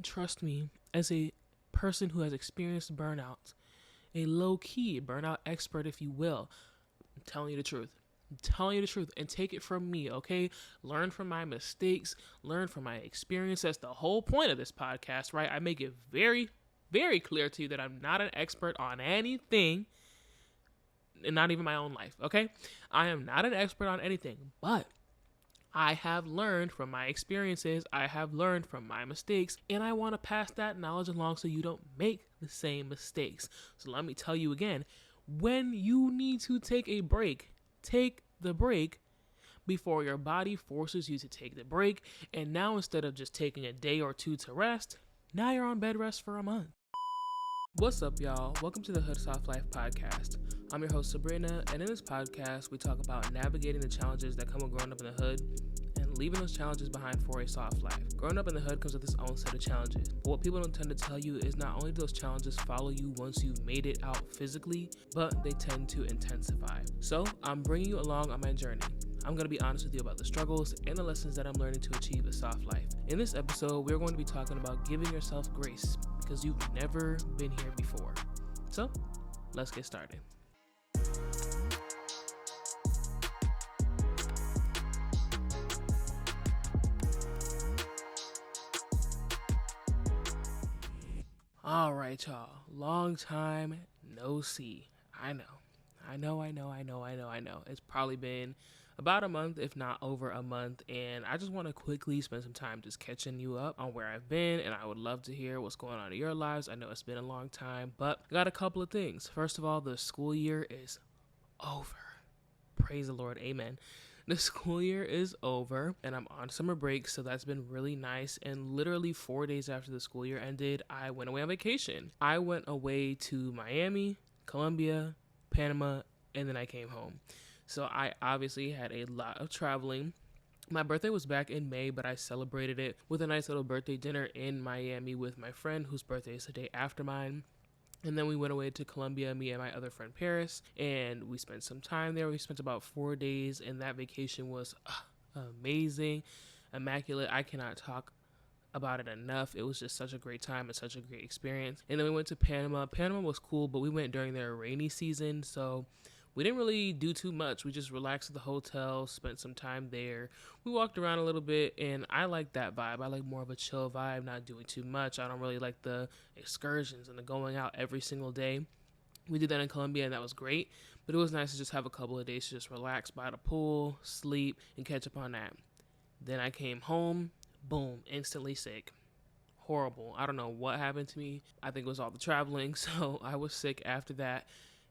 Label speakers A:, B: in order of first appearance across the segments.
A: trust me, as a person who has experienced burnout, a low-key burnout expert, if you will, I'm telling you the truth. I'm telling you the truth, and take it from me, okay? Learn from my mistakes, learn from my experience. That's the whole point of this podcast, right? I make it very, very clear to you that I'm not an expert on anything, and not even my own life, okay? I am not an expert on anything, but I have learned from my experiences, I have learned from my mistakes, and I want to pass that knowledge along so you don't make the same mistakes. So let me tell you again, when you need to take a break, take the break before your body forces you to take the break. And now instead of just taking a day or two to rest, now you're on bed rest for a month. What's up, y'all? Welcome to the Hood Soft Life podcast. I'm your host, Sabrina, and in this podcast, we talk about navigating the challenges that come with growing up in the hood and leaving those challenges behind for a soft life. Growing up in the hood comes with its own set of challenges, but what people don't tend to tell you is not only do those challenges follow you once you've made it out physically, but they tend to intensify. So I'm bringing you along on my journey. I'm going to be honest with you about the struggles and the lessons that I'm learning to achieve a soft life. In this episode, we're going to be talking about giving yourself grace because you've never been here before. So, let's get started. All right, y'all. Long time no see. I know. It's probably been about a month, if not over a month, and I just want to quickly spend some time just catching you up on where I've been, and I would love to hear what's going on in your lives. I know it's been a long time, but I got a couple of things. First of all, the school year is over. Praise the Lord. Amen. The school year is over, and I'm on summer break, so that's been really nice. And literally 4 days after the school year ended, I went away on vacation. I went away to Miami, Colombia, Panama, and then I came home. So I obviously had a lot of traveling. My birthday was back in May, but I celebrated it with a nice little birthday dinner in Miami with my friend whose birthday is the day after mine. And then we went away to Colombia, me and my other friend Paris, and we spent some time there. We spent about 4 days, and that vacation was amazing, immaculate. I cannot talk about it enough. It was just such a great time and such a great experience. And then we went to Panama. Panama was cool, but we went during their rainy season, so we didn't really do too much. We just relaxed at the hotel, spent some time there. We walked around a little bit, and I like that vibe. I like more of a chill vibe, not doing too much. I don't really like the excursions and the going out every single day. We did that in Colombia, and that was great, but it was nice to just have a couple of days to just relax by the pool, sleep, and catch up on that. Then I came home, boom, instantly sick. Horrible. I don't know what happened to me. I think it was all the traveling, so I was sick after that.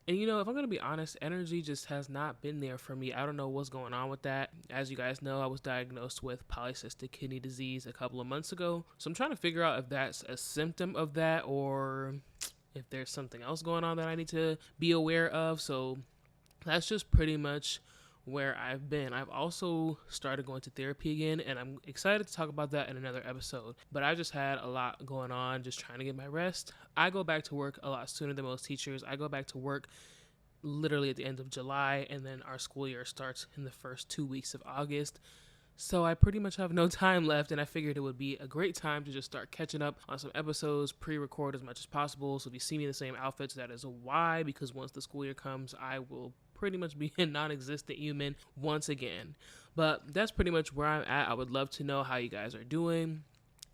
A: And if I'm going to be honest, energy just has not been there for me. I don't know what's going on with that. As you guys know, I was diagnosed with polycystic kidney disease a couple of months ago. So I'm trying to figure out if that's a symptom of that or if there's something else going on that I need to be aware of. So that's just pretty much where I've been. I've also started going to therapy again, and I'm excited to talk about that in another episode. But I just had a lot going on, just trying to get my rest. I go back to work a lot sooner than most teachers. I go back to work literally at the end of July, and then our school year starts in the first 2 weeks of August. So I pretty much have no time left, and I figured it would be a great time to just start catching up on some episodes, pre-record as much as possible. So if you see me in the same outfits, that is why, because once the school year comes, I will pretty much be a non-existent human once again. But that's pretty much where I'm at. I would love to know how you guys are doing,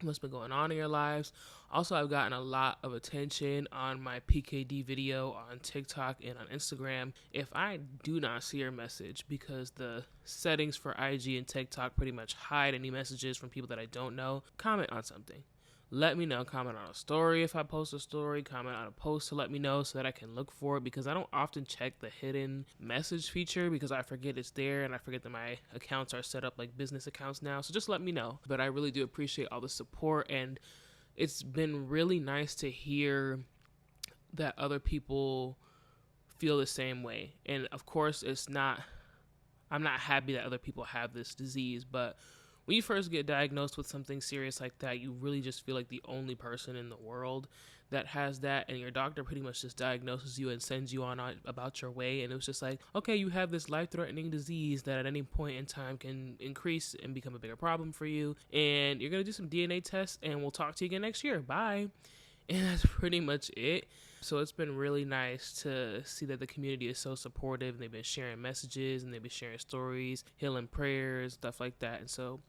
A: what's been going on in your lives. Also, I've gotten a lot of attention on my PKD video on TikTok and on Instagram. If I do not see your message, because the settings for IG and TikTok pretty much hide any messages from people that I don't know, comment on something. Let me know. Comment on a story if I post a story. Comment on a post to let me know so that I can look for it, because I don't often check the hidden message feature because I forget it's there, and I forget that my accounts are set up like business accounts now. So just let me know. But I really do appreciate all the support, and it's been really nice to hear that other people feel the same way. And of course, I'm not happy that other people have this disease, but when you first get diagnosed with something serious like that, you really just feel like the only person in the world that has that, and your doctor pretty much just diagnoses you and sends you on about your way. And it was just like, okay, you have this life-threatening disease that at any point in time can increase and become a bigger problem for you, and you're gonna do some DNA tests, and we'll talk to you again next year. Bye. And that's pretty much it. So it's been really nice to see that the community is so supportive, and they've been sharing messages and they've been sharing stories, healing prayers, stuff like that. And so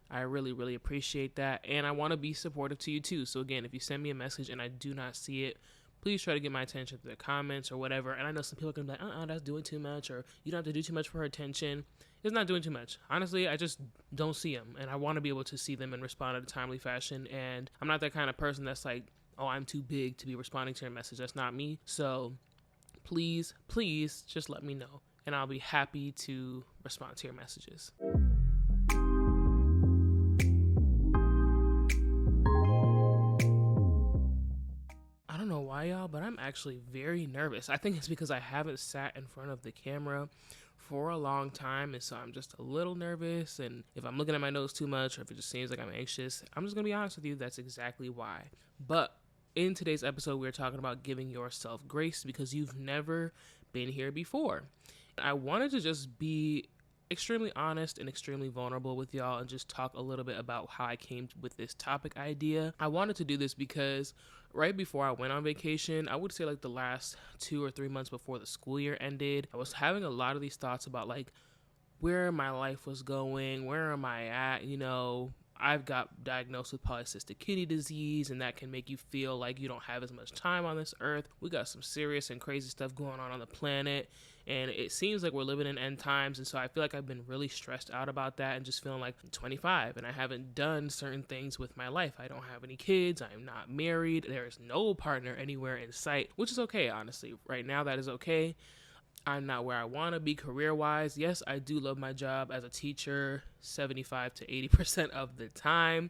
A: I really, really appreciate that. And I want to be supportive to you too. So again, if you send me a message and I do not see it, please try to get my attention through the comments or whatever. And I know some people are going to be like, that's doing too much, or you don't have to do too much for her attention. It's not doing too much. Honestly, I just don't see them. And I want to be able to see them and respond in a timely fashion. And I'm not that kind of person that's like, oh, I'm too big to be responding to your message. That's not me. So please, please just let me know, and I'll be happy to respond to your messages. I don't know why, y'all, but I'm actually very nervous. I think it's because I haven't sat in front of the camera for a long time, and so I'm just a little nervous. And if I'm looking at my notes too much, or if it just seems like I'm anxious, I'm just gonna be honest with you, that's exactly why. But in today's episode, we're talking about giving yourself grace because you've never been here before. I wanted to just be extremely honest and extremely vulnerable with y'all and just talk a little bit about how I came with this topic idea. I wanted to do this because right before I went on vacation, I would say like the last 2 or 3 months before the school year ended, I was having a lot of these thoughts about like where my life was going, where am I at, I've got diagnosed with polycystic kidney disease, and that can make you feel like you don't have as much time on this earth. We got some serious and crazy stuff going on the planet, and it seems like we're living in end times. And so I feel like I've been really stressed out about that and just feeling like I'm 25 and I haven't done certain things with my life. I don't have any kids. I'm not married. There is no partner anywhere in sight, which is okay, honestly. Right now, that is okay. I'm not where I want to be career-wise. Yes, I do love my job as a teacher 75 to 80% of the time,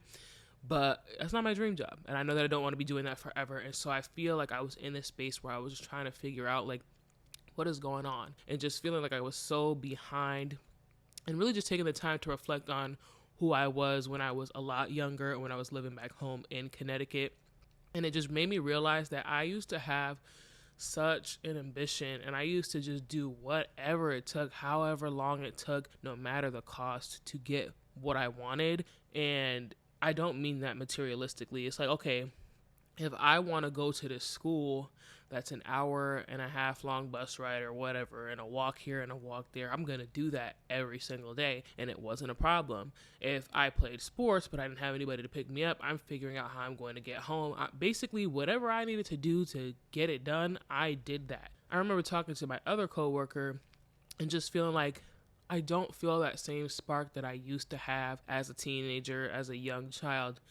A: but that's not my dream job. And I know that I don't want to be doing that forever. And so I feel like I was in this space where I was just trying to figure out like what is going on, and just feeling like I was so behind, and really just taking the time to reflect on who I was when I was a lot younger and when I was living back home in Connecticut. And it just made me realize that I used to have such an ambition, and I used to just do whatever it took, however long it took, no matter the cost, to get what I wanted. And I don't mean that materialistically. It's like, okay, if I want to go to this school that's an hour and a half long bus ride or whatever, and a walk here and a walk there, I'm going to do that every single day. And it wasn't a problem. If I played sports, but I didn't have anybody to pick me up, I'm figuring out how I'm going to get home. Basically, whatever I needed to do to get it done, I did that. I remember talking to my other coworker and just feeling like I don't feel that same spark that I used to have as a teenager, as a young child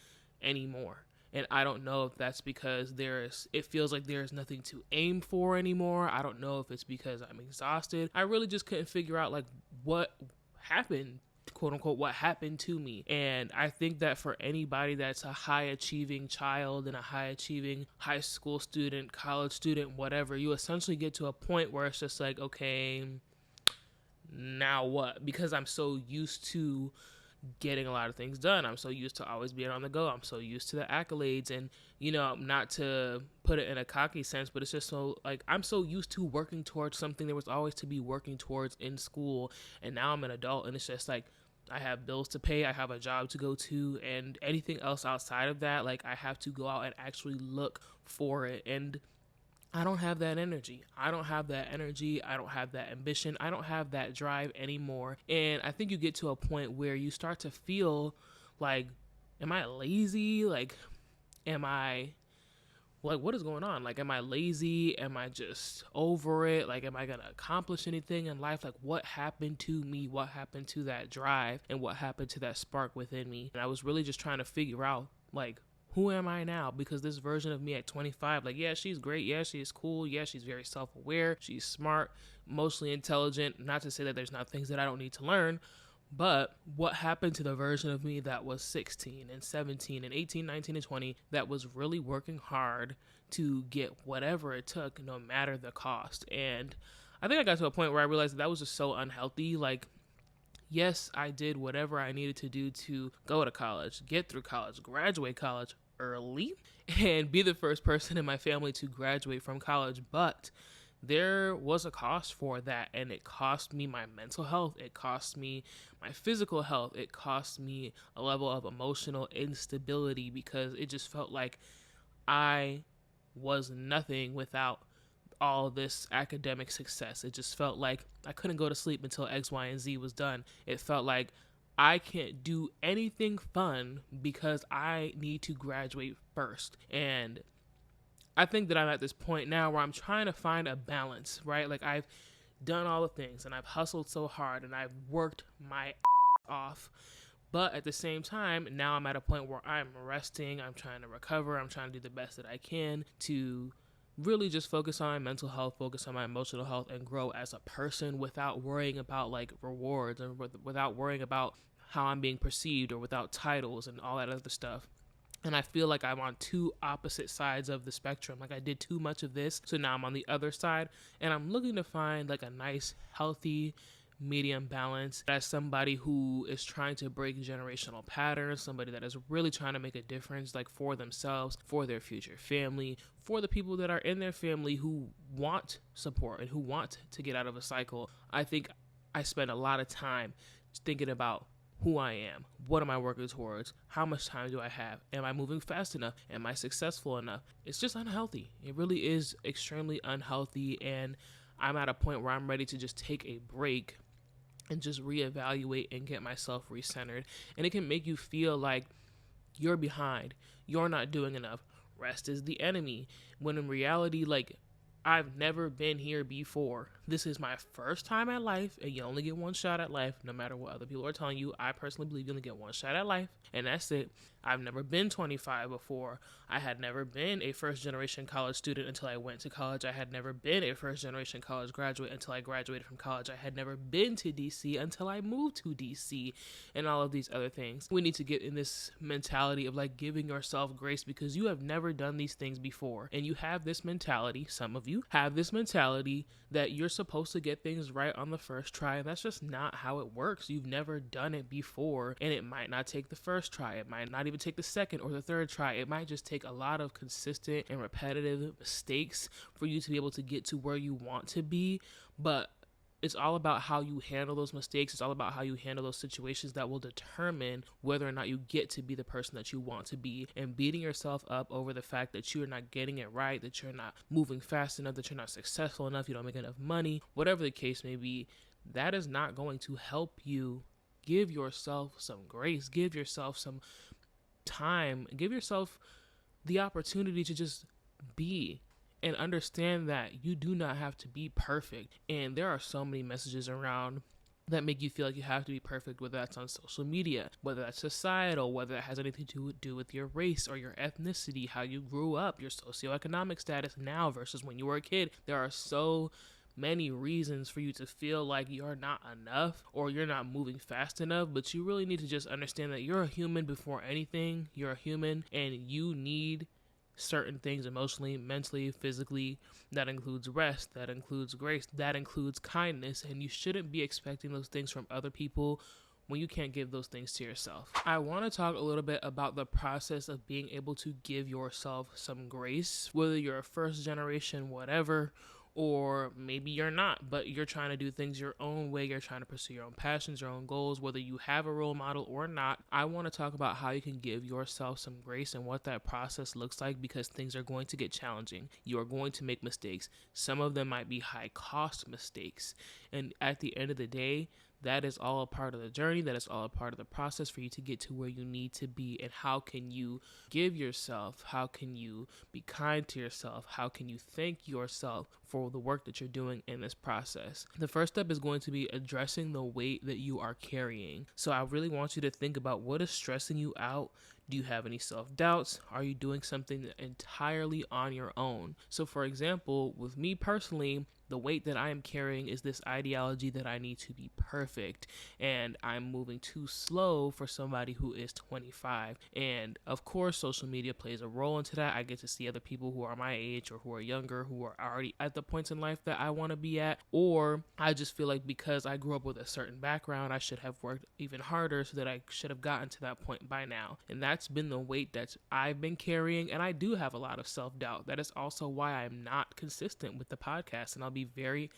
A: anymore. And I don't know if that's because it feels like there's nothing to aim for anymore. I don't know if it's because I'm exhausted. I really just couldn't figure out like what happened, quote unquote, what happened to me. And I think that for anybody that's a high achieving child and a high achieving high school student, college student, whatever, you essentially get to a point where it's just like, okay, now what? Because I'm so used to getting a lot of things done. I'm so used to always being on the go. I'm so used to the accolades, and not to put it in a cocky sense, but it's just so like I'm so used to working towards something there was always to be working towards in school, and now I'm an adult, and it's just like I have bills to pay, I have a job to go to, and anything else outside of that, like I have to go out and actually look for it. And I don't have that energy. I don't have that ambition. I don't have that drive anymore. And I think you get to a point where you start to feel like, am I lazy? Like, what is going on? Like, am I lazy? Am I just over it? Like, am I going to accomplish anything in life? Like, what happened to me? What happened to that drive? And what happened to that spark within me? And I was really just trying to figure out, like, who am I now? Because this version of me at 25, like, yeah, she's great. Yeah, she's cool. Yeah, she's very self-aware. She's smart, mostly intelligent. Not to say that there's not things that I don't need to learn, but what happened to the version of me that was 16 and 17 and 18, 19, and 20 that was really working hard to get whatever it took, no matter the cost? And I think I got to a point where I realized that was just so unhealthy. Like, Yes, I did whatever I needed to do to go to college, get through college, graduate college early, and be the first person in my family to graduate from college. But there was a cost for that, and it cost me my mental health, it cost me my physical health, it cost me a level of emotional instability, because it just felt like I was nothing without all this academic success. It just felt like I couldn't go to sleep until X, Y, and Z was done. It felt like I can't do anything fun because I need to graduate first. And I think that I'm at this point now where I'm trying to find a balance, right? Like, I've done all the things and I've hustled so hard and I've worked my off. But at the same time, now I'm at a point where I'm resting, I'm trying to recover, I'm trying to do the best that I can to really just focus on mental health, focus on my emotional health, and grow as a person without worrying about like rewards, and without worrying about how I'm being perceived, or without titles and all that other stuff. And I feel like I'm on two opposite sides of the spectrum. Like, I did too much of this, so now I'm on the other side, and I'm looking to find like a nice, healthy, medium balance. As somebody who is trying to break generational patterns, somebody that is really trying to make a difference, like for themselves, for their future family, for the people that are in their family who want support and who want to get out of a cycle, I think I spend a lot of time thinking about who I am, what am I working towards, how much time do I have, am I moving fast enough, am I successful enough. It's just unhealthy. It really is extremely unhealthy, and I'm at a point where I'm ready to just take a break and just reevaluate and get myself recentered. And it can make you feel like you're behind, you're not doing enough, rest is the enemy, when in reality, like, I've never been here before. This is my first time at life, and you only get one shot at life, no matter what other people are telling you. I personally believe you only get one shot at life, and that's it. I've never been 25 before. I had never been a first-generation college student until I went to college. I had never been a first-generation college graduate until I graduated from college. I had never been to D.C. until I moved to D.C., and all of these other things. We need to get in this mentality of, like, giving yourself grace, because you have never done these things before, and you have this mentality, some of you have this mentality that you're supposed to get things right on the first try, and that's just not how it works. You've never done it before, and it might not take the first try. It might not even take the second or the third try. It might just take a lot of consistent and repetitive mistakes for you to be able to get to where you want to be. But it's all about how you handle those mistakes. It's all about how you handle those situations that will determine whether or not you get to be the person that you want to be. And beating yourself up over the fact that you're not getting it right, that you're not moving fast enough, that you're not successful enough, you don't make enough money, whatever the case may be, that is not going to help you. Give yourself some grace. Give yourself some time. Give yourself the opportunity to just be. And understand that you do not have to be perfect. And there are so many messages around that make you feel like you have to be perfect, whether that's on social media, whether that's societal, whether it has anything to do with your race or your ethnicity, how you grew up, your socioeconomic status now versus when you were a kid. There are so many reasons for you to feel like you're not enough or you're not moving fast enough, but you really need to just understand that you're a human before anything. You're a human, and you need certain things emotionally, mentally, physically. That includes rest, that includes grace, that includes kindness, and you shouldn't be expecting those things from other people when you can't give those things to yourself. I want to talk a little bit about the process of being able to give yourself some grace, whether you're a first generation whatever, or maybe you're not, but you're trying to do things your own way. You're trying to pursue your own passions, your own goals, whether you have a role model or not. I want to talk about how you can give yourself some grace and what that process looks like, because things are going to get challenging. You are going to make mistakes. Some of them might be high cost mistakes. And at the end of the day, that is all a part of the journey. That is all a part of the process for you to get to where you need to be. And how can you give yourself? How can you be kind to yourself? How can you thank yourself for the work that you're doing in this process? The first step is going to be addressing the weight that you are carrying. So I really want you to think about what is stressing you out. Do you have any self-doubts? Are you doing something entirely on your own? So for example, with me personally, the weight that I am carrying is this ideology that I need to be perfect, and I'm moving too slow for somebody who is 25. And of course, social media plays a role into that. I get to see other people who are my age or who are younger, who are already at the points in life that I want to be at, or I just feel like because I grew up with a certain background, I should have worked even harder so that I should have gotten to that point by now. And that's been the weight that I've been carrying, and I do have a lot of self-doubt. That is also why I'm not consistent with the podcast, and I'll be very,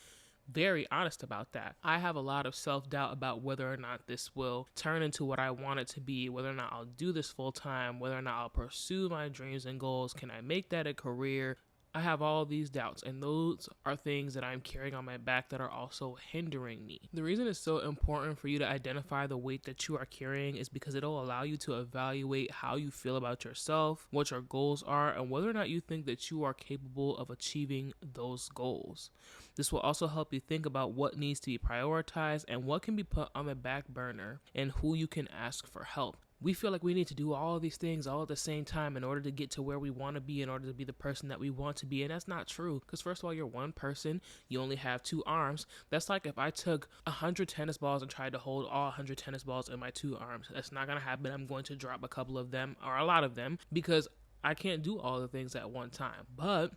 A: very honest about that. I have a lot of self-doubt about whether or not this will turn into what I want it to be, whether or not I'll do this full time, whether or not I'll pursue my dreams and goals. Can I make that a career? I have all these doubts, and those are things that I'm carrying on my back that are also hindering me. The reason it's so important for you to identify the weight that you are carrying is because it'll allow you to evaluate how you feel about yourself, what your goals are, and whether or not you think that you are capable of achieving those goals. This will also help you think about what needs to be prioritized and what can be put on the back burner and who you can ask for help. We feel like we need to do all of these things all at the same time in order to get to where we want to be, in order to be the person that we want to be. And that's not true. Because first of all, you're one person. You only have 2 arms. That's like if I took 100 tennis balls and tried to hold all 100 tennis balls in my 2 arms. That's not going to happen. I'm going to drop a couple of them or a lot of them because I can't do all the things at one time. But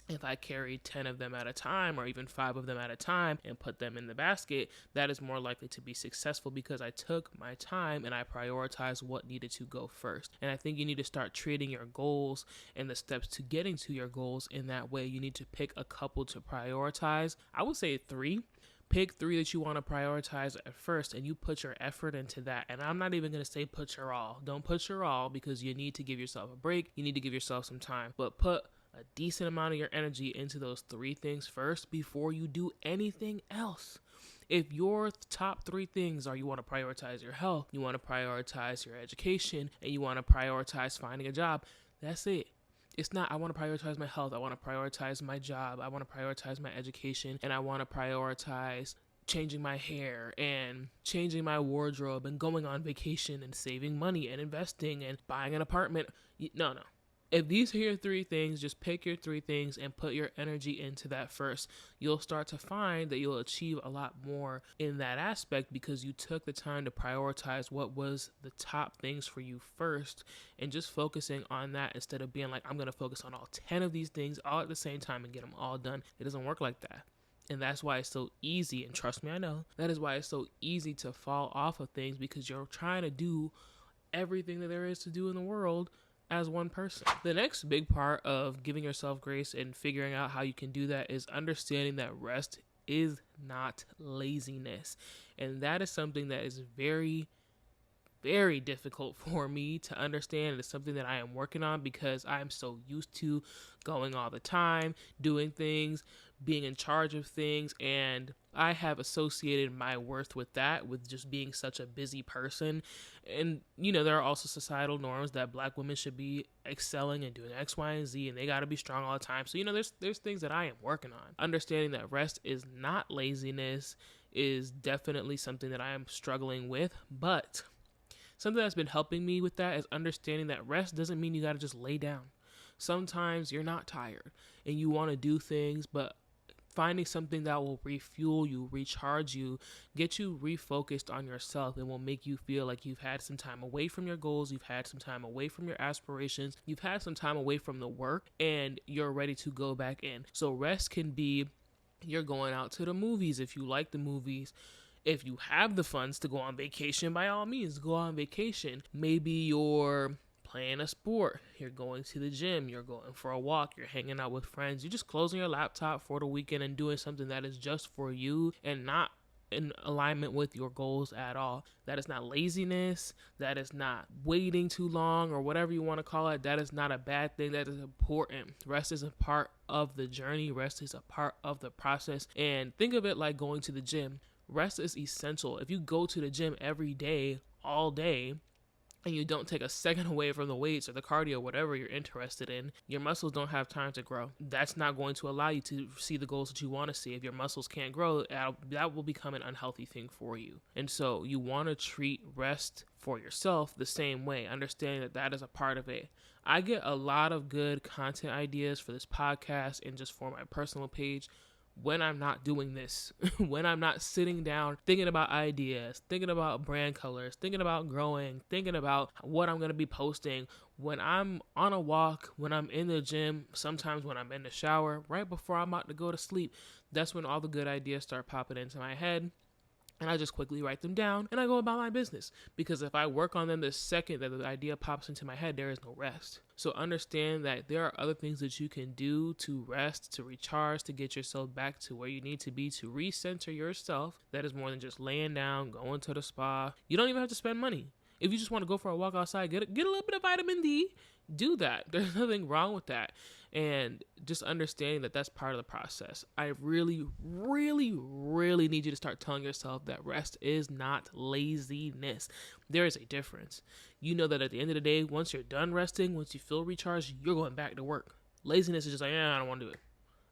A: if I carry 10 of them at a time or even 5 of them at a time and put them in the basket, that is more likely to be successful because I took my time and I prioritized what needed to go first. And I think you need to start treating your goals and the steps to getting to your goals in that way. You need to pick a couple to prioritize. I would say 3. Pick 3 that you want to prioritize at first, and you put your effort into that. And I'm not even going to say put your all. Don't put your all because you need to give yourself a break. You need to give yourself some time. But put a decent amount of your energy into those 3 things first before you do anything else. If your top 3 things are you want to prioritize your health, you want to prioritize your education, and you want to prioritize finding a job, that's it. It's not, I want to prioritize my health, I want to prioritize my job, I want to prioritize my education, and I want to prioritize changing my hair and changing my wardrobe and going on vacation and saving money and investing and buying an apartment. No. If these are your 3 things, just pick your 3 things and put your energy into that first. You'll start to find that you'll achieve a lot more in that aspect because you took the time to prioritize what was the top things for you first and just focusing on that instead of being like, I'm going to focus on all 10 of these things all at the same time and get them all done. It doesn't work like that. And that's why it's so easy, and trust me, I know, that is why it's so easy to fall off of things because you're trying to do everything that there is to do in the world as one person. The next big part of giving yourself grace and figuring out how you can do that is understanding that rest is not laziness. And that is something that is very, very difficult for me to understand. It's something that I am working on because I'm so used to going all the time, doing things, being in charge of things, and I have associated my worth with that, with just being such a busy person. And, there are also societal norms that Black women should be excelling and doing X, Y, and Z, and they got to be strong all the time. So, there's things that I am working on. Understanding that rest is not laziness is definitely something that I am struggling with, but something that's been helping me with that is understanding that rest doesn't mean you got to just lay down. Sometimes you're not tired and you want to do things, but finding something that will refuel you, recharge you, get you refocused on yourself, and will make you feel like you've had some time away from your goals, you've had some time away from your aspirations, you've had some time away from the work, and you're ready to go back in. So rest can be you're going out to the movies if you like the movies. If you have the funds to go on vacation, by all means, go on vacation. Maybe you're playing a sport, you're going to the gym, you're going for a walk, you're hanging out with friends, you're just closing your laptop for the weekend and doing something that is just for you and not in alignment with your goals at all. That is not laziness. That is not waiting too long or whatever you want to call it. That is not a bad thing. That is important. Rest is a part of the journey. Rest is a part of the process. And think of it like going to the gym. Rest is essential. If you go to the gym every day, all day, and you don't take a second away from the weights or the cardio, whatever you're interested in, your muscles don't have time to grow. That's not going to allow you to see the goals that you want to see. If your muscles can't grow, that will become an unhealthy thing for you. And so you want to treat rest for yourself the same way, understanding that that is a part of it. I get a lot of good content ideas for this podcast and just for my personal page when I'm not doing this, when I'm not sitting down thinking about ideas, thinking about brand colors, thinking about growing, thinking about what I'm going to be posting, when I'm on a walk, when I'm in the gym, sometimes when I'm in the shower, right before I'm about to go to sleep, that's when all the good ideas start popping into my head. And I just quickly write them down and I go about my business. Because if I work on them the second that the idea pops into my head, there is no rest. So understand that there are other things that you can do to rest, to recharge, to get yourself back to where you need to be, to recenter yourself. That is more than just laying down, going to the spa. You don't even have to spend money. If you just want to go for a walk outside, get a little bit of vitamin D, do that. There's nothing wrong with that. And just understanding that that's part of the process. I really, really, really need you to start telling yourself that rest is not laziness. There is a difference. You know that at the end of the day, once you're done resting, once you feel recharged, you're going back to work. Laziness is just like, I don't want to do it.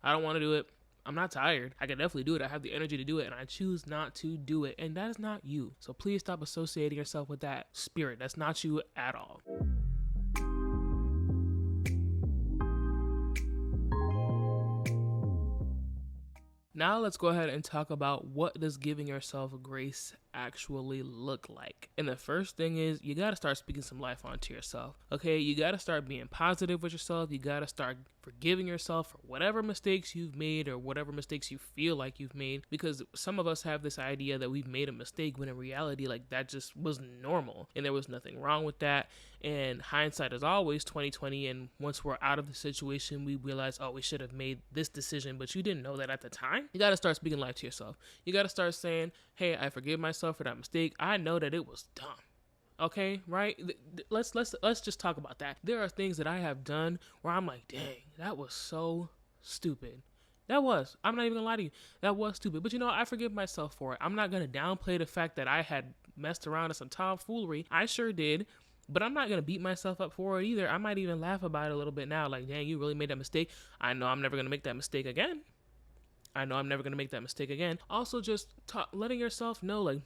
A: I don't want to do it. I'm not tired. I can definitely do it. I have the energy to do it, and I choose not to do it. And that is not you. So please stop associating yourself with that spirit. That's not you at all. Now let's go ahead and talk about what does giving yourself grace actually look like. And the first thing is you got to start speaking some life onto yourself. Okay, you got to start being positive with yourself. You got to start forgiving yourself for whatever mistakes you've made or whatever mistakes you feel like you've made, because some of us have this idea that we've made a mistake when in reality, like, that just was normal and there was nothing wrong with that. And hindsight is always 20/20, and once we're out of the situation, we realize, oh, we should have made this decision, but you didn't know that at the time. You got to start speaking life to yourself. You got to start saying, hey, I forgive myself for that mistake. I know that it was dumb. Okay, right? Let's just talk about that. There are things that I have done where I'm like, dang, that was so stupid. I'm not even gonna lie to you, that was stupid. But I forgive myself for it. I'm not gonna downplay the fact that I had messed around in some tomfoolery. I sure did. But I'm not going to beat myself up for it either. I might even laugh about it a little bit now. Like, dang, you really made that mistake. I know I'm never going to make that mistake again. Also, just letting yourself know, like,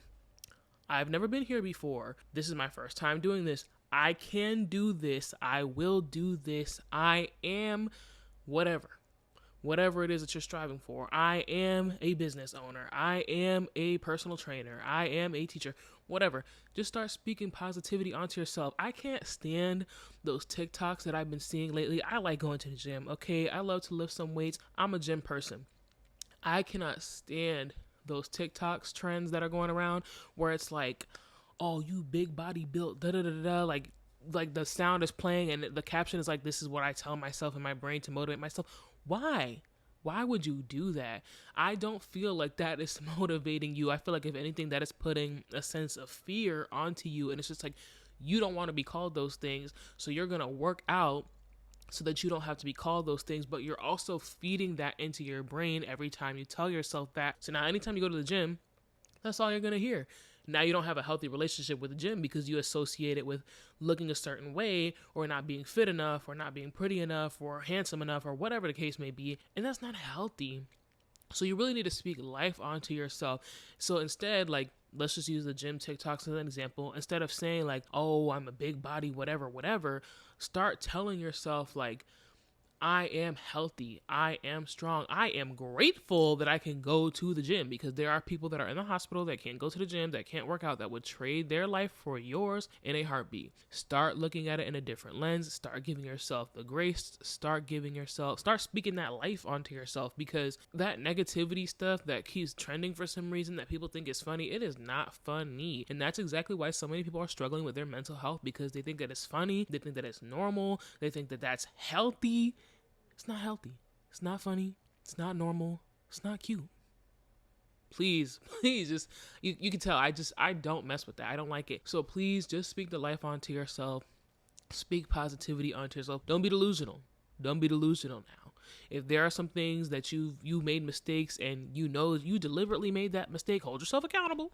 A: I've never been here before. This is my first time doing this. I can do this. I will do this. I am whatever it is that you're striving for. I am a business owner. I am a personal trainer. I am a teacher. Whatever. Just start speaking positivity onto yourself. I can't stand those TikToks that I've been seeing lately. I like going to the gym, okay? I love to lift some weights. I'm a gym person. I cannot stand those TikToks trends that are going around where it's like, oh, you big body built, da-da-da-da-da, like the sound is playing and the caption is like, this is what I tell myself in my brain to motivate myself. Why? Why would you do that? I don't feel like that is motivating you. I feel like, if anything, that is putting a sense of fear onto you. And it's just like, you don't want to be called those things. So you're going to work out so that you don't have to be called those things. But you're also feeding that into your brain every time you tell yourself that. So now anytime you go to the gym, that's all you're going to hear. Now you don't have a healthy relationship with the gym because you associate it with looking a certain way, or not being fit enough, or not being pretty enough, or handsome enough, or whatever the case may be. And that's not healthy. So you really need to speak life onto yourself. So instead, like, let's just use the gym TikToks as an example. Instead of saying like, oh, I'm a big body, whatever, start telling yourself like, I am healthy. I am strong. I am grateful that I can go to the gym, because there are people that are in the hospital that can't go to the gym, that can't work out, that would trade their life for yours in a heartbeat. Start looking at it in a different lens. Start giving yourself the grace. Start speaking that life onto yourself, because that negativity stuff that keeps trending for some reason that people think is funny, it is not funny. And that's exactly why so many people are struggling with their mental health, because they think that it's funny. They think that it's normal. They think that that's healthy. It's not healthy. It's not funny. It's not normal. It's not cute. Please, just, you can tell, I don't mess with that. I don't like it. So please just speak the life onto yourself. Speak positivity onto yourself. Don't be delusional. Don't be delusional now. If there are some things that you made mistakes and you know you deliberately made that mistake, hold yourself accountable.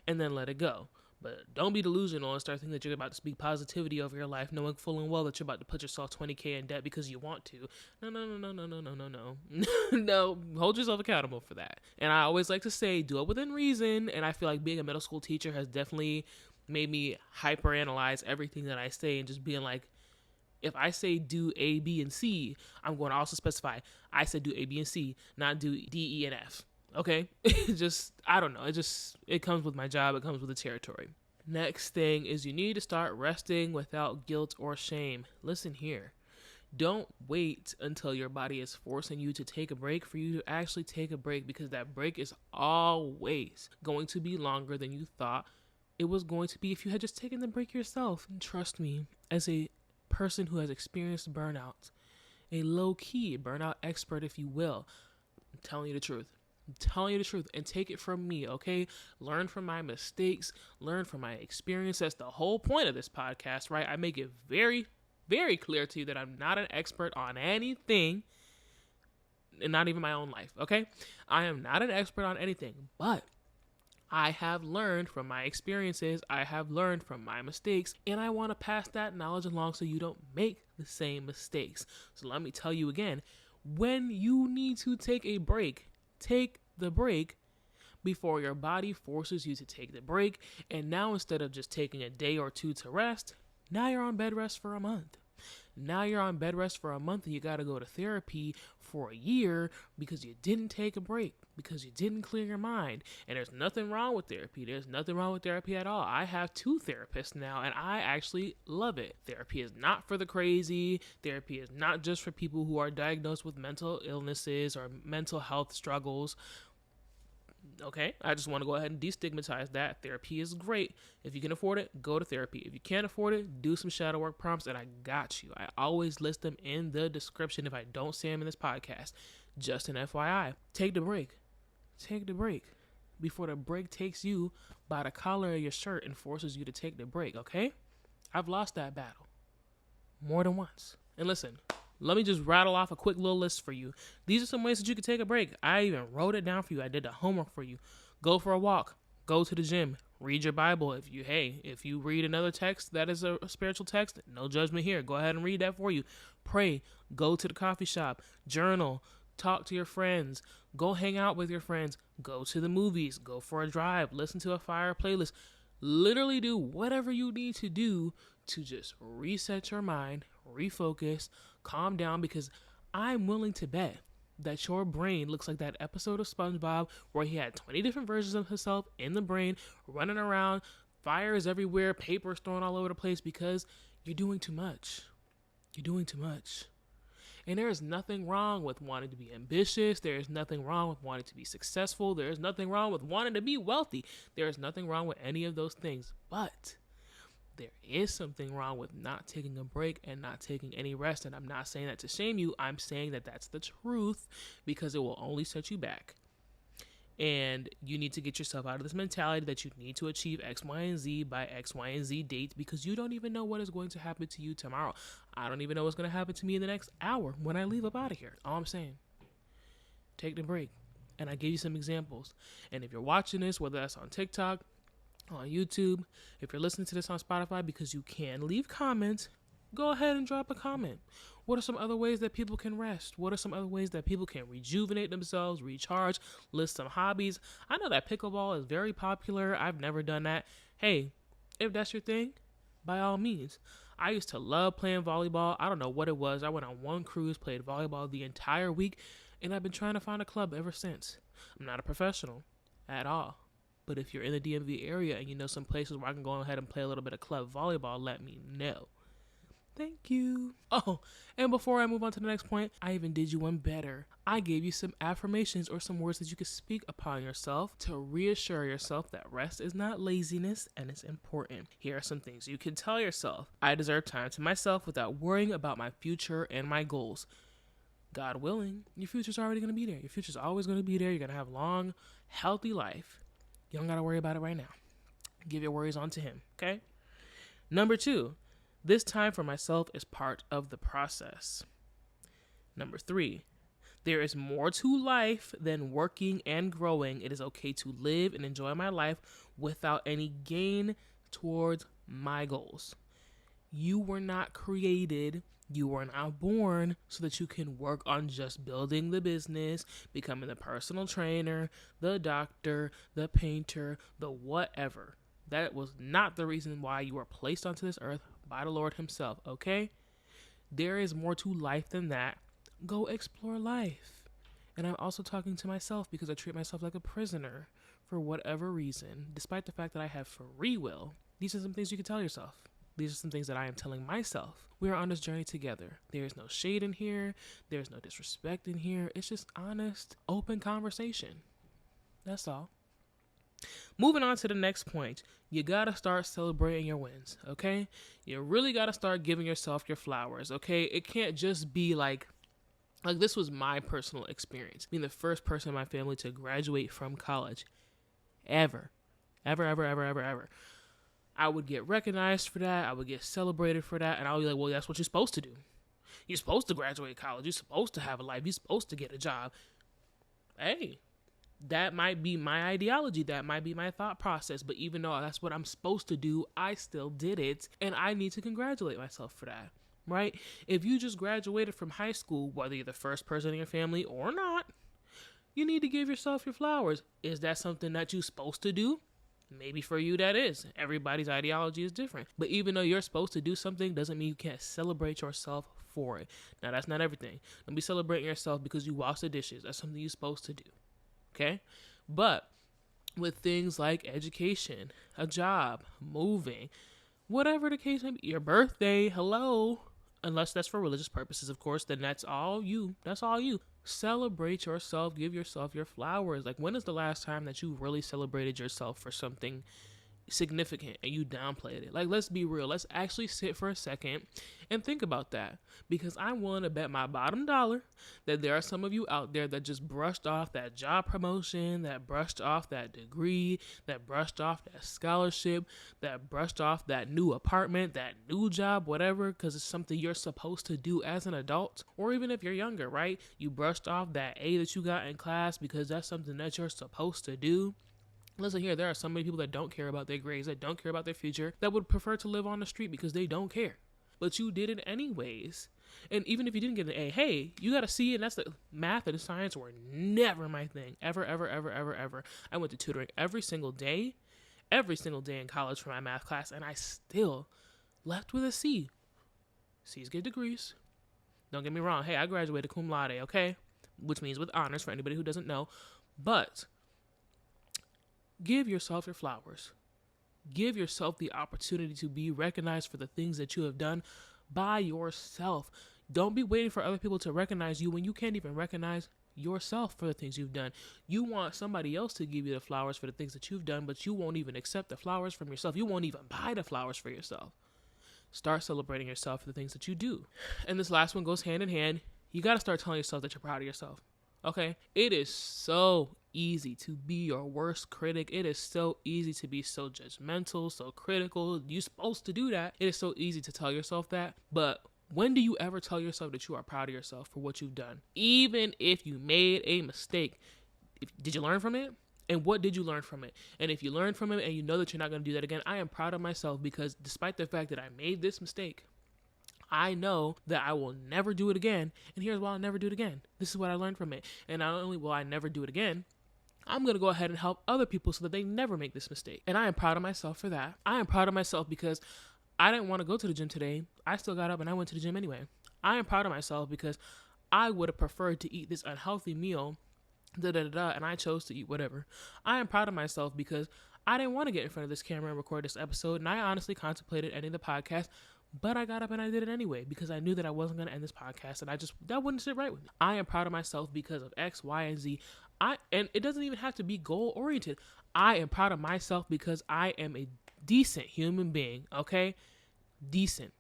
A: And then let it go. But don't be delusional and start thinking that you're about to speak positivity over your life, knowing full and well that you're about to put yourself $20K in debt because you want to. No. No, hold yourself accountable for that. And I always like to say, do it within reason. And I feel like being a middle school teacher has definitely made me hyperanalyze everything that I say and just being like, if I say do A, B, and C, I'm going to also specify I said do A, B, and C, not do D, E, and F. Okay? I don't know. It comes with my job. It comes with the territory. Next thing is you need to start resting without guilt or shame. Listen here. Don't wait until your body is forcing you to take a break for you to actually take a break, because that break is always going to be longer than you thought it was going to be if you had just taken the break yourself. And trust me, as a person who has experienced burnout, a low-key burnout expert, if you will, I'm telling you the truth. And take it from me, okay? Learn from my mistakes, learn from my experience. That's the whole point of this podcast, right? I make it very, very clear to you that I'm not an expert on anything, and not even my own life, okay? I am not an expert on anything, but I have learned from my experiences, I have learned from my mistakes, and I want to pass that knowledge along so you don't make the same mistakes. So let me tell you again, when you need to take a break, take the break before your body forces you to take the break. And now, instead of just taking a day or two to rest, now you're on bed rest for a month. And you got to go to therapy for a year because you didn't take a break, because you didn't clear your mind. And there's nothing wrong with therapy. There's nothing wrong with therapy at all. I have 2 therapists now, and I actually love it. Therapy is not for the crazy. Therapy is not just for people who are diagnosed with mental illnesses or mental health struggles. Okay, I just want to go ahead and destigmatize that. Therapy is great. If you can afford it, go to therapy. If you can't afford it, do some shadow work prompts, and I got you. I always list them in the description if I don't say them in this podcast. Just an FYI. Take the break. Before the break takes you by the collar of your shirt and forces you to take the break, okay? I've lost that battle more than once. And listen, let me just rattle off a quick little list for you. These are some ways that you can take a break. I even wrote it down for you. I did the homework for you. Go for a walk. Go to the gym. Read your Bible. If you read another text that is a spiritual text, no judgment here. Go ahead and read that for you. Pray. Go to the coffee shop. Journal. Talk to your friends. Go hang out with your friends. Go to the movies. Go for a drive. Listen to a fire playlist. Literally do whatever you need to do to just reset your mind, refocus, calm down, because I'm willing to bet that your brain looks like that episode of SpongeBob where he had 20 different versions of himself in the brain, running around, fires everywhere, papers thrown all over the place, because you're doing too much. And there is nothing wrong with wanting to be ambitious. There is nothing wrong with wanting to be successful. There is nothing wrong with wanting to be wealthy. There is nothing wrong with any of those things. But there is something wrong with not taking a break and not taking any rest. And I'm not saying that to shame you. I'm saying that that's the truth, because it will only set you back. And you need to get yourself out of this mentality that you need to achieve X, Y, and Z by X, Y, and Z date, because you don't even know what is going to happen to you tomorrow. I don't even know what's going to happen to me in the next hour when I leave up out of here. All I'm saying, take the break. And I gave you some examples. And if you're watching this, whether that's on TikTok, on YouTube, if you're listening to this on Spotify, because you can leave comments, go ahead and drop a comment. What are some other ways that people can rest? What are some other ways that people can rejuvenate themselves, recharge, list some hobbies? I know that pickleball is very popular. I've never done that. Hey, if that's your thing, by all means. I used to love playing volleyball. I don't know what it was. I went on one cruise, played volleyball the entire week, and I've been trying to find a club ever since. I'm not a professional at all. But if you're in the DMV area and you know some places where I can go ahead and play a little bit of club volleyball, let me know. Thank you. Oh, and before I move on to the next point, I even did you one better. I gave you some affirmations or some words that you could speak upon yourself to reassure yourself that rest is not laziness and it's important. Here are some things you can tell yourself. I deserve time to myself without worrying about my future and my goals. God willing, your future's already going to be there. Your future's always going to be there. You're going to have a long, healthy life. You don't got to worry about it right now. Give your worries on to him, okay? Number 2. This time for myself is part of the process. Number 3, there is more to life than working and growing. It is okay to live and enjoy my life without any gain towards my goals. You were not created, you were not born so that you can work on just building the business, becoming the personal trainer, the doctor, the painter, the whatever. That was not the reason why you were placed onto this earth by the Lord himself, okay? There is more to life than that. Go explore life. And I'm also talking to myself because I treat myself like a prisoner for whatever reason, despite the fact that I have free will. These are some things you can tell yourself. These are some things that I am telling myself. We are on this journey together. There is no shade in here. There's no disrespect in here. It's just honest, open conversation. That's all. Moving on to the next point. You gotta start celebrating your wins, okay? You really gotta start giving yourself your flowers, okay? It can't just be like this was my personal experience. Being the first person in my family to graduate from college. Ever. I would get recognized for that. I would get celebrated for that. And I would be like, well, that's what you're supposed to do. You're supposed to graduate college. You're supposed to have a life. You're supposed to get a job. Hey, that might be my ideology. That might be my thought process. But even though that's what I'm supposed to do, I still did it. And I need to congratulate myself for that, right? If you just graduated from high school, whether you're the first person in your family or not, you need to give yourself your flowers. Is that something that you're supposed to do? Maybe for you that is. Everybody's ideology is different. But even though you're supposed to do something doesn't mean you can't celebrate yourself for it. Now, that's not everything. Don't be celebrating yourself because you wash the dishes. That's something you're supposed to do. Okay? But with things like education, a job, moving, whatever the case may be, your birthday, hello, unless that's for religious purposes, of course, then that's all you. That's all you. Celebrate yourself. Give yourself your flowers. Like, when is the last time that you really celebrated yourself for something significant and you downplayed it? Like, let's be real. Let's actually sit for a second and think about that, because I'm willing to bet my bottom dollar that there are some of you out there that just brushed off that job promotion, that brushed off that degree, that brushed off that scholarship, that brushed off that new apartment, that new job, whatever, because it's something you're supposed to do as an adult. Or even if you're younger, right? You brushed off that A that you got in class because that's something that you're supposed to do. Listen here, there are so many people that don't care about their grades, that don't care about their future, that would prefer to live on the street because they don't care. But you did it anyways. And even if you didn't get an A, hey, you got a C, and that's the math and science were never my thing. Ever. I went to tutoring every single day in college for my math class, and I still left with a C. C's get degrees. Don't get me wrong. Hey, I graduated cum laude, okay? Which means with honors for anybody who doesn't know. But give yourself your flowers. Give yourself the opportunity to be recognized for the things that you have done by yourself. Don't be waiting for other people to recognize you when you can't even recognize yourself for the things you've done. You want somebody else to give you the flowers for the things that you've done, but you won't even accept the flowers from yourself. You won't even buy the flowers for yourself. Start celebrating yourself for the things that you do. And this last one goes hand in hand. You got to start telling yourself that you're proud of yourself. Okay? It is so easy to be your worst critic. It is so easy to be so judgmental, so critical. You're supposed to do that. It is so easy to tell yourself that. But when do you ever tell yourself that you are proud of yourself for what you've done? Even if you made a mistake, did you learn from it? And what did you learn from it? And if you learn from it and you know that you're not going to do that again, I am proud of myself, because despite the fact that I made this mistake, I know that I will never do it again. And here's why I'll never do it again. This is what I learned from it. And not only will I never do it again, I'm going to go ahead and help other people so that they never make this mistake. And I am proud of myself for that. I am proud of myself because I didn't want to go to the gym today. I still got up and I went to the gym anyway. I am proud of myself because I would have preferred to eat this unhealthy meal, and I chose to eat whatever. I am proud of myself because I didn't want to get in front of this camera and record this episode, and I honestly contemplated ending the podcast, but I got up and I did it anyway because I knew that I wasn't going to end this podcast, and that wouldn't sit right with me. I am proud of myself because of X, Y, and Z. And it doesn't even have to be goal-oriented. I am proud of myself because I am a decent human being, okay? Decent.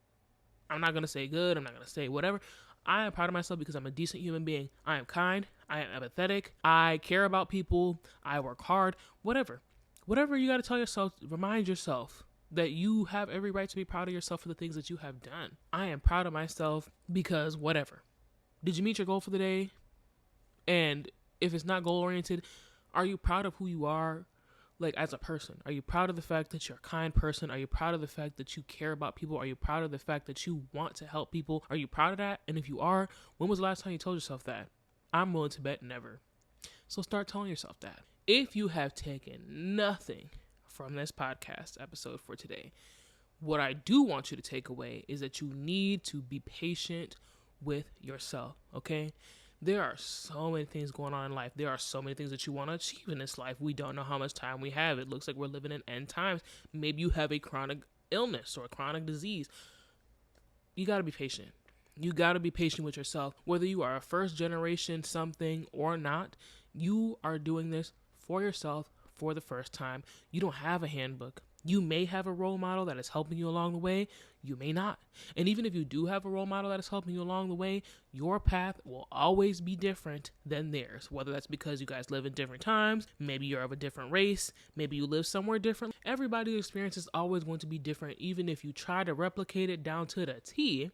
A: I'm not going to say good. I'm not going to say whatever. I am proud of myself because I'm a decent human being. I am kind. I am empathetic. I care about people. I work hard. Whatever. Whatever you got to tell yourself, remind yourself that you have every right to be proud of yourself for the things that you have done. I am proud of myself because whatever. Did you meet your goal for the day? And if it's not goal-oriented, are you proud of who you are? Like, as a person, are you proud of the fact that you're a kind person? Are you proud of the fact that you care about people? Are you proud of the fact that you want to help people? Are you proud of that? And if you are, when was the last time you told yourself that? I'm willing to bet never. So start telling yourself that. If you have taken nothing from this podcast episode for today, what I do want you to take away is that you need to be patient with yourself, okay? There are so many things going on in life. There are so many things that you want to achieve in this life. We don't know how much time we have. It looks like we're living in end times. Maybe you have a chronic illness or a chronic disease. You got to be patient. You got to be patient with yourself. Whether you are a first generation something or not, you are doing this for yourself for the first time. You don't have a handbook. You may have a role model that is helping you along the way. You may not. And even if you do have a role model that is helping you along the way, your path will always be different than theirs. Whether that's because you guys live in different times, maybe you're of a different race, maybe you live somewhere different. Everybody's experience is always going to be different. Even if you try to replicate it down to the T,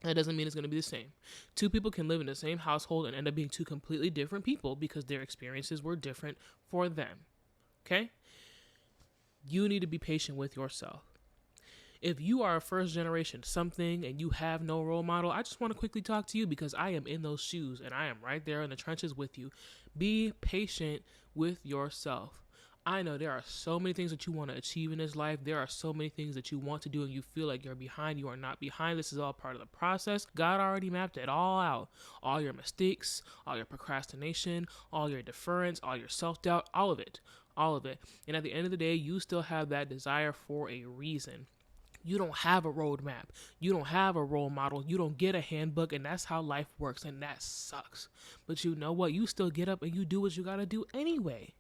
A: that doesn't mean it's going to be the same. Two people can live in the same household and end up being two completely different people because their experiences were different for them. Okay? You need to be patient with yourself. If you are a first generation something and you have no role model, I just want to quickly talk to you because I am in those shoes and I am right there in the trenches with you. Be patient with yourself. I know there are so many things that you want to achieve in this life. There are so many things that you want to do and you feel like you're behind. You are not behind. This is all part of the process. God already mapped it all out. All your mistakes, all your procrastination, all your deference, all your self-doubt, all of it. All of it. And at the end of the day, you still have that desire for a reason. You don't have a roadmap. You don't have a role model. You don't get a handbook, and that's how life works, and that sucks. But you know what? You still get up and you do what you got to do anyway.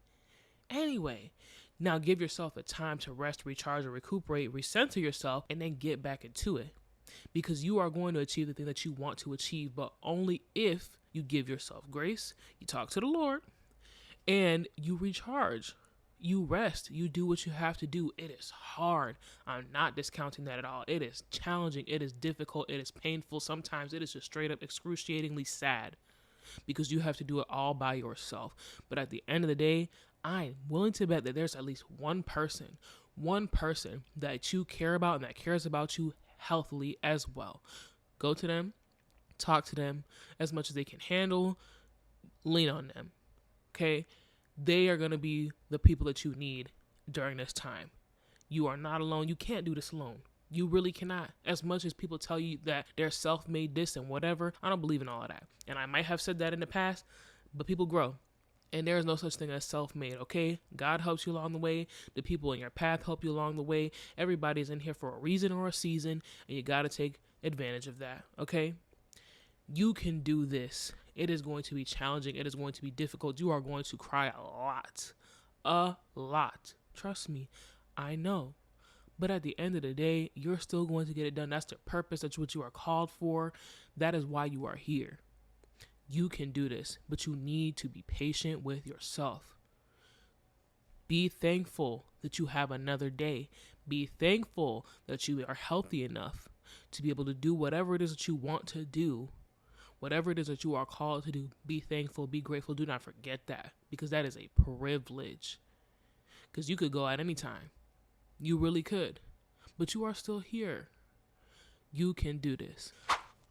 A: Now give yourself the time to rest, recharge, or recuperate, recenter yourself, and then get back into it. Because you are going to achieve the thing that you want to achieve, but only if you give yourself grace, you talk to the Lord, and you recharge. You rest. You do what you have to do. It is hard. I'm not discounting that at all. It is challenging. It is difficult. It is painful. Sometimes it is just straight up excruciatingly sad because you have to do it all by yourself. But at the end of the day, I'm willing to bet that there's at least one person that you care about and that cares about you healthily as well. Go to them, talk to them as much as they can handle, lean on them. Okay? They are going to be the people that you need during this time. You are not alone. You can't do this alone. You really cannot. As much as people tell you that they're self-made this and whatever, I don't believe in all of that. And I might have said that in the past, but people grow. And there is no such thing as self-made, okay? God helps you along the way. The people in your path help you along the way. Everybody's in here for a reason or a season, and you got to take advantage of that, okay? You can do this. It is going to be challenging. It is going to be difficult. You are going to cry a lot. Trust me, I know. But at the end of the day, you're still going to get it done. That's the purpose. That's what you are called for. That is why you are here. You can do this, but you need to be patient with yourself. Be thankful that you have another day. Be thankful that you are healthy enough to be able to do whatever it is that you want to do. Whatever it is that you are called to do, be thankful, be grateful. Do not forget that, because that is a privilege. Because you could go at any time. You really could. But you are still here. You can do this.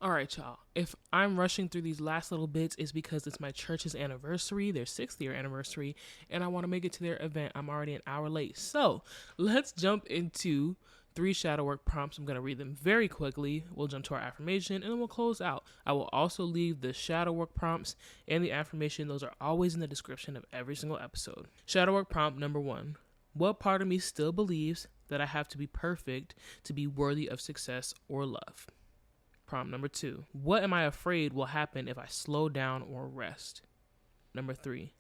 A: All right, y'all. If I'm rushing through these last little bits, it's because it's my church's anniversary, their 6th year anniversary, and I want to make it to their event. I'm already an hour late. So let's jump into 3 shadow work prompts. I'm going to read them very quickly. We'll jump to our affirmation and then we'll close out. I will also leave the shadow work prompts and the affirmation. Those are always in the description of every single episode. Shadow work prompt number 1. What part of me still believes that I have to be perfect to be worthy of success or love? Prompt number 2. What am I afraid will happen if I slow down or rest? Number 3.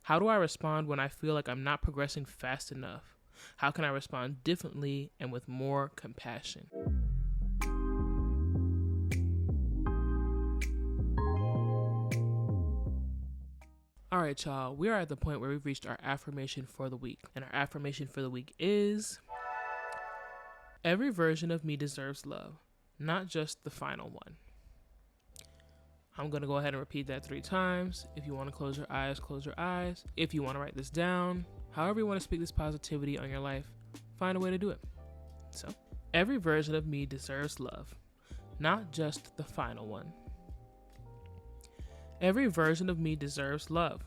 A: How do I respond when I feel like I'm not progressing fast enough? How can I respond differently and with more compassion? All right, y'all, we are at the point where we've reached our affirmation for the week. And our affirmation for the week is, every version of me deserves love, not just the final one. I'm going to go ahead and repeat that 3 times. If you want to close your eyes, close your eyes. If you want to write this down, However you want to speak this positivity on your life, find a way to do it. So, every version of me deserves love, not just the final one. Every version of me deserves love,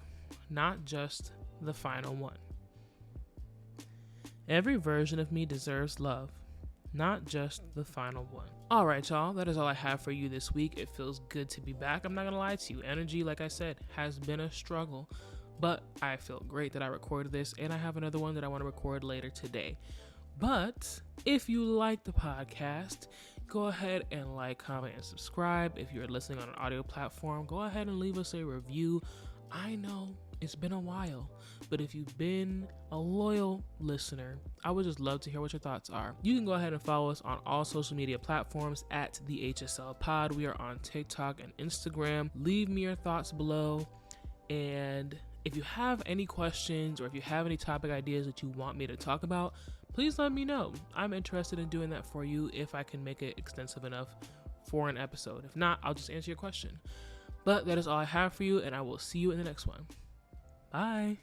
A: not just the final one. Every version of me deserves love, not just the final one. All right, y'all, that is all I have for you this week. It feels good to be back. I'm not gonna lie to you. Energy, like I said, has been a struggle, but I feel great that I recorded this, and I have another one that I want to record later today. But if you like the podcast, go ahead and like, comment, and subscribe. If you're listening on an audio platform, go ahead and leave us a review. I know it's been a while, but if you've been a loyal listener, I would just love to hear what your thoughts are. You can go ahead and follow us on all social media platforms at the HSL Pod. We are on TikTok and Instagram. Leave me your thoughts below. And if you have any questions or if you have any topic ideas that you want me to talk about, please let me know. I'm interested in doing that for you if I can make it extensive enough for an episode. If not, I'll just answer your question. But that is all I have for you, and I will see you in the next one. Bye.